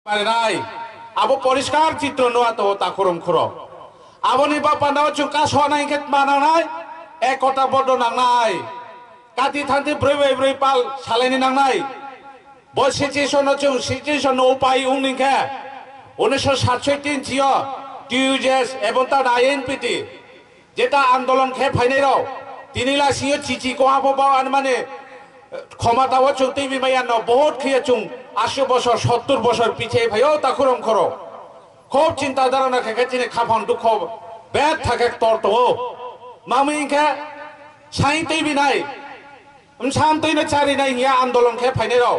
নাই আবো পরিষ্কার চিত্র নোয়া তো তাকুরম খুরো আবনি বাপা নাও চুকা সনাই খেত মানা নাই এক কথা বড় নাংনাই কাতি থান্তি ব্রৈ ব্রৈ পাল সালাইনি নাংনাই বই সিচুয়েশন চুং সিচুয়েশন উপায় উনিখে 1967 জিও টিউজেস এবং তার আইএনপিটি যেটা আন্দোলন খে ফাইনাইরাও তিনিলা সিও চিচি কোহাবো বাওয়ান মানে ক্ষমতাও চুংতি বিমায়ান বহুত খেয়ে চুং 80 বছর 70 বছর পিছিয়ে ভাইও তাকুরম খরো খুব চিন্তা ধারণা খেকে চিনে খাফান দুঃখ ব্যাগ থাকে তর তো মামিখে সাইতেই বিনাই সামতেই না চারি নাই হিয়া আন্দোলন খে ফাইনাইরাও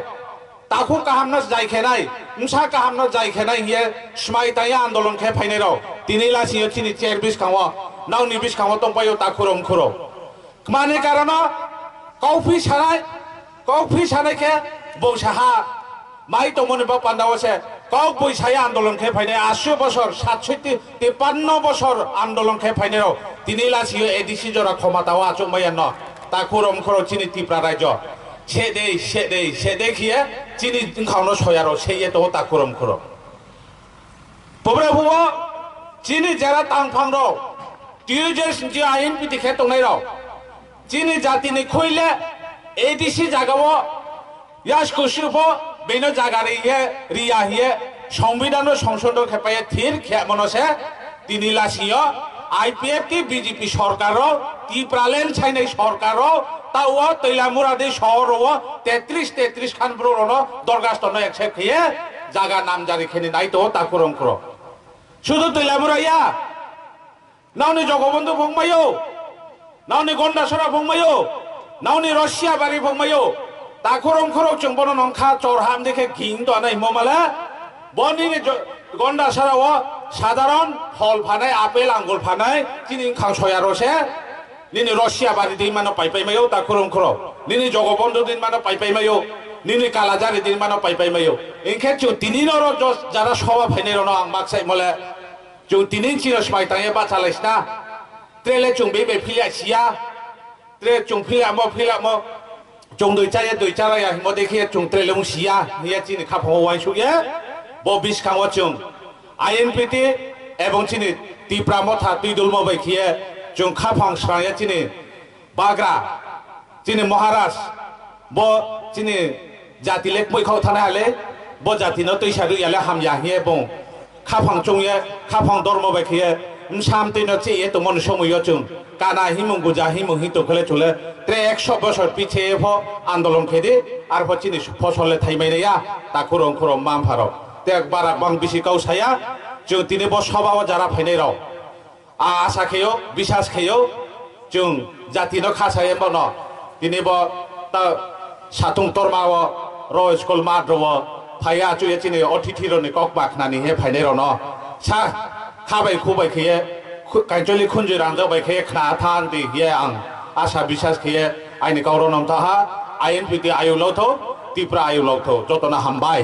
তাকু কাহামনা যাই খেনাই মুসা কাহামনা যাই খেনাই হিয়া সমাই তাই আন্দোলন খে ফাইনাইরাও তিনিলা সিও চিনি চেয়ার বিশ খাওয়া নাওনি বিশ খাওয়া তম্পাইও তাকুরম খরো মানে কারণ কফি সানাইকে বৌসাহা মাই তো মনে বাপ পান্ডাওছে কক বৈশাই আন্দোলন খে ফাইনে 80 বছর 57 বছর আন্দোলন খে ফাইনেও তিনি লাসিও এডিসি জরা ক্ষমতাও আচমাইয়ান তাকুরম খরো চিনি ত্রিপুরা রাজ্য সেদে খিয়ে চিনি খাওনো সয়ারো সেই তো তাকুরম খরো পবরে হুয়া চিনি যারা তাংফাং র টিউজেস যে আইন পিটি খে তংনাই র চিনি জাতিনি খইলে এডিসি জাগাও ইয়াস কুসুফো বেনো জাগারে রিয়া হিয়ে সংবিধান সংশোধন খেপায়ে থির খেমনসে তিনি লাসিও আইপিএফ টি বিজেপি সরকার ত্রিপুরালেন ছাইনাই সরকার তাও তৈলামুরাদি শহর 33 খান ব্রোন দরগাস্তন একসে খেয়ে জাগা নাম জারি খেনি নাই তো তাকুরম খরো শুধু তৈলামুরাইয়া নাওনি জগবন্ধু ভংমায়ো নাওনি গন্ডাসরা ভংমায়ো নাওনি রাশিয়া বাড়ি ভংমায়ো তাকুরম খরো চুম্বন নংখা চরহাম দেখে ঘিং তো নাই মোমালা বনি গন্ডাসরাও সাধারণ ফল ফানাই আপেল আঙ্গুর ফানাই চিনি খাংসয়া রসে নিনি রাশিয়া বাড়ি দিন মানো পাইপাইমায়ো তাকুরম খরো নিনি জগবন্ধু দিন মানো পাইপাইমায়ো নিনি কালাজারি দিন মানো পাইপাইমায়ো ইনখে চু তিনি নর যারা সভা ফাইনে রনো আং মাকসাই মলে চু তিনি চিরস মাই তাই বাচালাইস না ট্রেলে চুং বে ফিলিয়া সিয়া ট্রে চুং ফিলিয়া মো চুং দুই চারায়া হিমো দেখিয়ে চুং ট্রেলে মুং সিয়া নিয়ে চিনি খাফা ওয়াই সুয়ে ব বিশ খাওয়া চুং আইএনপিটি এবং চিনি ত্রিপুরা মথা দুই দুলমো বাইখিয়ে চুং খাফাং সায়া চিনি বাগ্রা চিনি মহারাজ ব চিনি জাতি লেক বইখাও থানা আলে ব জাতি ন তৈসারু ইয়ালে হাময়া হিয়ে বং খাফাং চুংয়ে খাফাং ধর্ম বাইখিয়ে সামতেই নচ্ছে এ তো মন সময় চুং কানা হিমুং গুজা হিমুং হিতো খেলে চলে 100 বছর পিছিয়ে আন্দোলন খেদে আর চিনি ফসলে থাইমাই নাইয়া তাকুরম খরম মাম ফারো তেক বারা বাং বেশি কাউসায়া চুং তিনি ব সবাও যারা ফাইনাই রাও আশা খেয়েও বিশ্বাস খেয়েও চুং জাতি ন খাসায় বন তিনি ব তা সাতুং তরমাও র স্কুল মাদ্রব ফাইয়া চুয়ে চিনি অতিথি রনি কক বাখনানি হে ফাইনাই রাও ন सा खाबाय खुबाय खेये काइचलि खुंजि रांजाबाय खेये खना थान दि हिये आं आशा विश्वास खेये आइनि गावरनम थाहा आइएनपिटि आयुलौथो त्रिपुरा आयुलौथो जतना हामबाय।